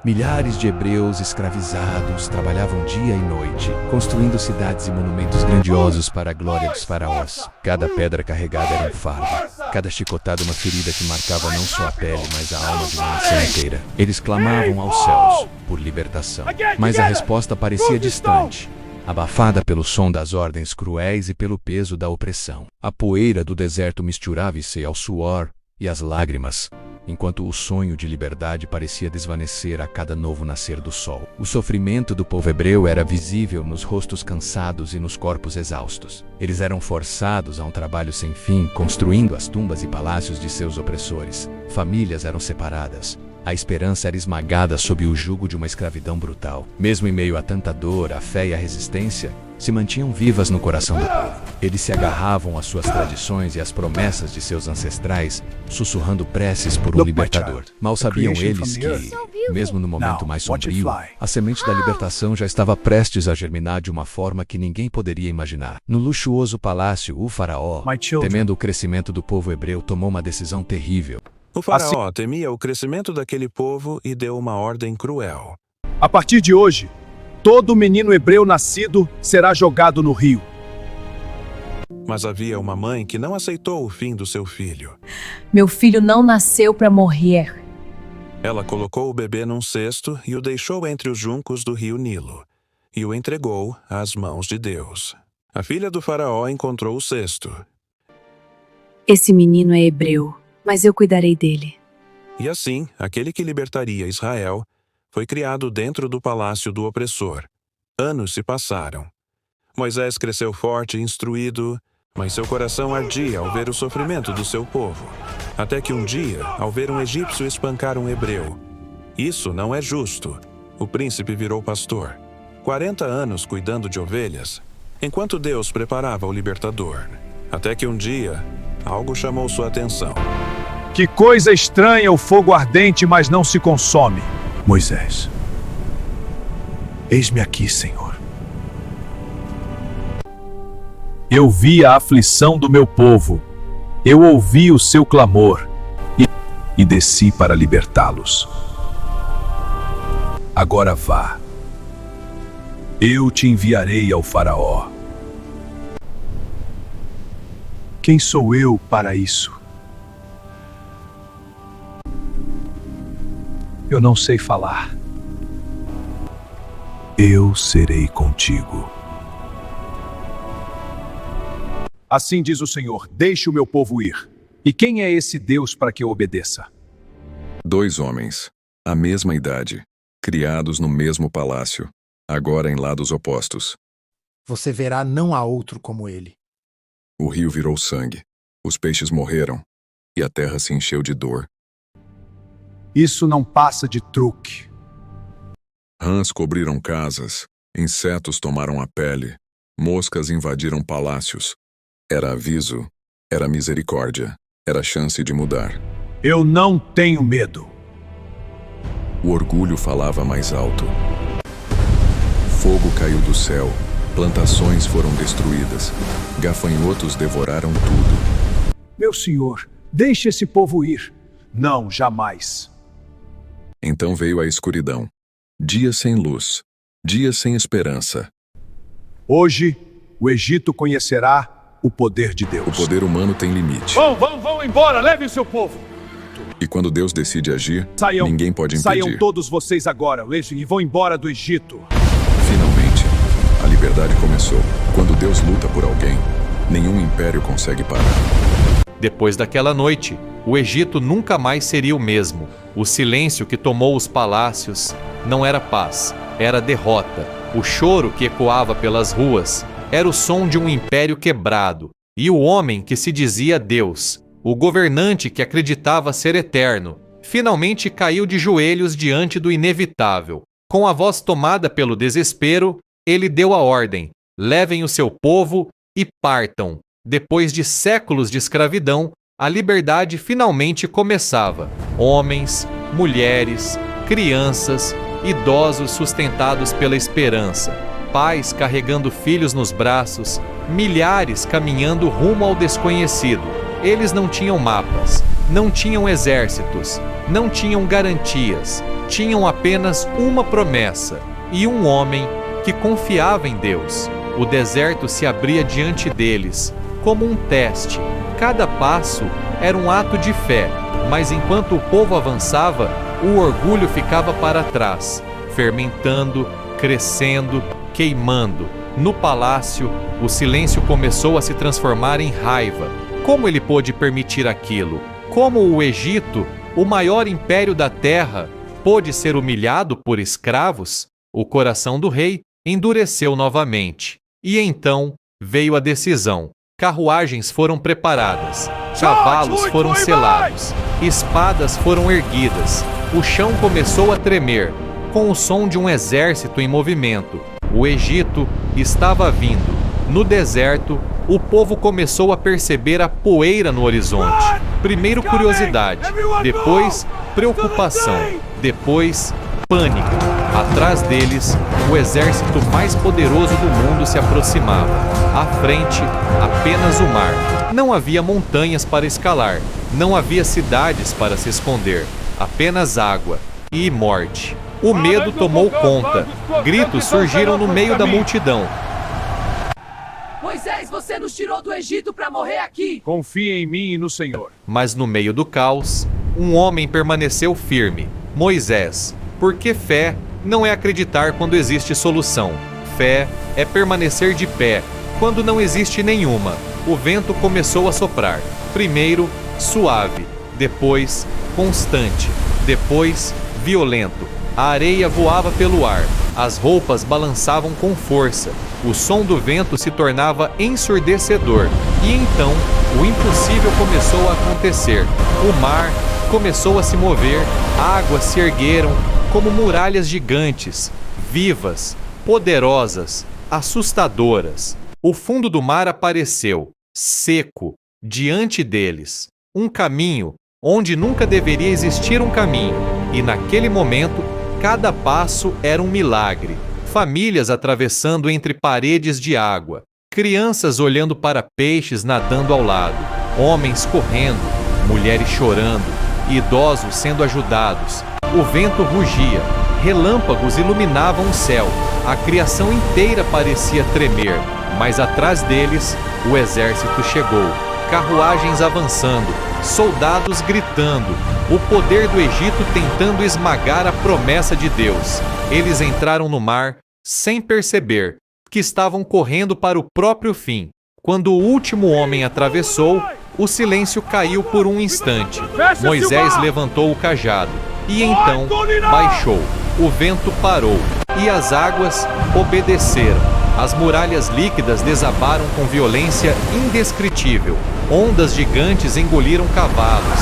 Milhares de hebreus escravizados trabalhavam dia e noite, construindo cidades e monumentos grandiosos para a glória dos faraós. Cada pedra carregada era um fardo, cada chicotada uma ferida que marcava não só a pele, mas a alma de uma nação inteira. Eles clamavam aos céus por libertação, mas a resposta parecia distante, abafada pelo som das ordens cruéis e pelo peso da opressão. A poeira do deserto misturava-se ao suor e às lágrimas, enquanto o sonho de liberdade parecia desvanecer a cada novo nascer do sol. O sofrimento do povo hebreu era visível nos rostos cansados e nos corpos exaustos. Eles eram forçados a um trabalho sem fim, construindo as tumbas e palácios de seus opressores. Famílias eram separadas. A esperança era esmagada sob o jugo de uma escravidão brutal. Mesmo em meio a tanta dor, a fé e a resistência se mantinham vivas no coração do povo. Eles se agarravam às suas tradições e às promessas de seus ancestrais, sussurrando preces por um libertador. Mal sabiam eles que, mesmo no momento mais sombrio, a semente da libertação já estava prestes a germinar de uma forma que ninguém poderia imaginar. No luxuoso palácio, o faraó, temendo o crescimento do povo hebreu, tomou uma decisão terrível. O faraó temia o crescimento daquele povo e deu uma ordem cruel. A partir de hoje, todo menino hebreu nascido será jogado no rio. Mas havia uma mãe que não aceitou o fim do seu filho. Meu filho não nasceu para morrer. Ela colocou o bebê num cesto e o deixou entre os juncos do rio Nilo, e o entregou às mãos de Deus. A filha do faraó encontrou o cesto. Esse menino é hebreu, mas eu cuidarei dele. E assim, aquele que libertaria Israel foi criado dentro do palácio do opressor. Anos se passaram. Moisés cresceu forte e instruído, mas seu coração ardia ao ver o sofrimento do seu povo. Até que um dia, ao ver um egípcio espancar um hebreu. Isso não é justo. O príncipe virou pastor. 40 anos cuidando de ovelhas, enquanto Deus preparava o libertador. Até que um dia, algo chamou sua atenção. Que coisa estranha o fogo ardente, mas não se consome. Moisés, eis-me aqui, Senhor. Eu vi a aflição do meu povo, eu ouvi o seu clamor e desci para libertá-los. Agora vá, eu te enviarei ao faraó. Quem sou eu para isso? Eu não sei falar. Eu serei contigo. Assim diz o Senhor, deixe o meu povo ir. E quem é esse Deus para que eu obedeça? 2 homens, a mesma idade, criados no mesmo palácio, agora em lados opostos. Você verá não há outro como ele. O rio virou sangue, os peixes morreram, e a terra se encheu de dor. Isso não passa de truque. Rãs cobriram casas, insetos tomaram a pele, moscas invadiram palácios. Era aviso, era misericórdia, era chance de mudar. Eu não tenho medo. O orgulho falava mais alto. Fogo caiu do céu, plantações foram destruídas, gafanhotos devoraram tudo. Meu senhor, deixe esse povo ir. Não, jamais. Então veio a escuridão. Dias sem luz, dias sem esperança. Hoje, o Egito conhecerá o poder de Deus. O poder humano tem limite. Vão embora, levem seu povo. E quando Deus decide agir, Saiam, ninguém pode impedir. Saiam todos vocês agora, e vão embora do Egito. Finalmente, a liberdade começou. Quando Deus luta por alguém, nenhum império consegue parar. Depois daquela noite, o Egito nunca mais seria o mesmo. O silêncio que tomou os palácios não era paz, era derrota. O choro que ecoava pelas ruas era o som de um império quebrado. E o homem que se dizia Deus, o governante que acreditava ser eterno, finalmente caiu de joelhos diante do inevitável. Com a voz tomada pelo desespero, ele deu a ordem: levem o seu povo e partam. Depois de séculos de escravidão, a liberdade finalmente começava. Homens, mulheres, crianças, idosos sustentados pela esperança, pais carregando filhos nos braços, milhares caminhando rumo ao desconhecido. Eles não tinham mapas, não tinham exércitos, não tinham garantias, tinham apenas uma promessa e um homem que confiava em Deus. O deserto se abria diante deles, como um teste. Cada passo era um ato de fé, mas enquanto o povo avançava, o orgulho ficava para trás, fermentando, crescendo, queimando. No palácio, o silêncio começou a se transformar em raiva. Como ele pôde permitir aquilo? Como o Egito, o maior império da terra, pôde ser humilhado por escravos? O coração do rei endureceu novamente. E então veio a decisão. Carruagens foram preparadas, cavalos foram selados, espadas foram erguidas. O chão começou a tremer, com o som de um exército em movimento. O Egito estava vindo. No deserto, o povo começou a perceber a poeira no horizonte. Primeiro curiosidade, depois preocupação, depois pânico. Atrás deles, o exército mais poderoso do mundo se aproximava. À frente, apenas o mar. Não havia montanhas para escalar, não havia cidades para se esconder, apenas água e morte. O medo tomou conta. Gritos surgiram no meio da multidão. Moisés, você nos tirou do Egito para morrer aqui! Confie em mim e no Senhor. Mas no meio do caos, um homem permaneceu firme. Moisés. Porque fé não é acreditar quando existe solução. Fé é permanecer de pé quando não existe nenhuma. O vento começou a soprar. Primeiro, suave. Depois, constante. Depois, violento. A areia voava pelo ar. As roupas balançavam com força. O som do vento se tornava ensurdecedor. E então, o impossível começou a acontecer. O mar começou a se mover. Águas se ergueram como muralhas gigantes, vivas, poderosas, assustadoras. O fundo do mar apareceu, seco, diante deles. Um caminho onde nunca deveria existir um caminho. E naquele momento, cada passo era um milagre. Famílias atravessando entre paredes de água. Crianças olhando para peixes nadando ao lado. Homens correndo, mulheres chorando, idosos sendo ajudados. O vento rugia, relâmpagos iluminavam o céu. A criação inteira parecia tremer, mas atrás deles, o exército chegou. Carruagens avançando, soldados gritando, o poder do Egito tentando esmagar a promessa de Deus. Eles entraram no mar sem perceber que estavam correndo para o próprio fim. Quando o último homem atravessou, o silêncio caiu por um instante. Moisés levantou o cajado e então baixou. O vento parou e as águas obedeceram. As muralhas líquidas desabaram com violência indescritível. Ondas gigantes engoliram cavalos,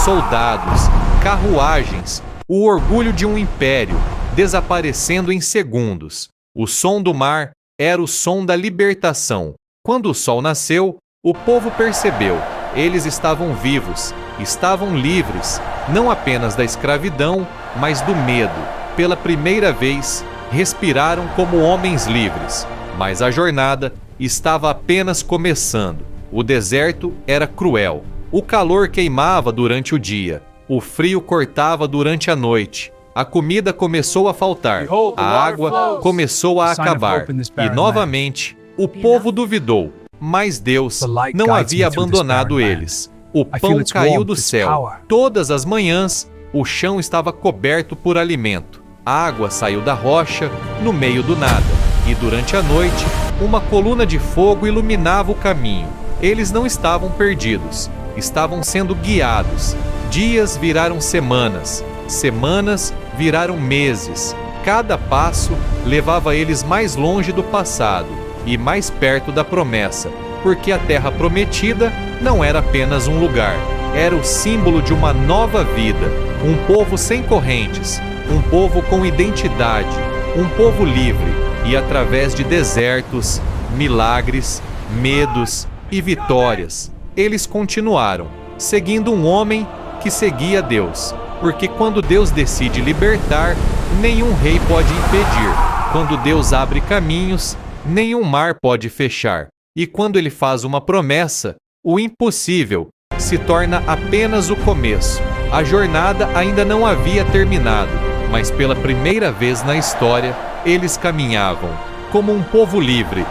soldados, carruagens, o orgulho de um império, desaparecendo em segundos. O som do mar era o som da libertação. Quando o sol nasceu, o povo percebeu. Eles estavam vivos, estavam livres, não apenas da escravidão, mas do medo. Pela primeira vez, respiraram como homens livres. Mas a jornada estava apenas começando. O deserto era cruel. O calor queimava durante o dia. O frio cortava durante a noite. A comida começou a faltar. A água começou a acabar. E novamente, o povo duvidou. Mas Deus não havia abandonado eles. O pão caiu do céu. Todas as manhãs, o chão estava coberto por alimento. A água saiu da rocha, no meio do nada. E durante a noite, uma coluna de fogo iluminava o caminho. Eles não estavam perdidos. Estavam sendo guiados. Dias viraram semanas. Semanas viraram meses. Cada passo levava eles mais longe do passado e mais perto da promessa, porque a terra prometida não era apenas um lugar, era o símbolo de uma nova vida, um povo sem correntes, um povo com identidade, um povo livre, e através de desertos, milagres, medos e vitórias, eles continuaram, seguindo um homem que seguia Deus, porque quando Deus decide libertar, nenhum rei pode impedir. Quando Deus abre caminhos, nenhum mar pode fechar. E quando Ele faz uma promessa, o impossível se torna apenas o começo. A jornada ainda não havia terminado, mas pela primeira vez na história, eles caminhavam como um povo livre,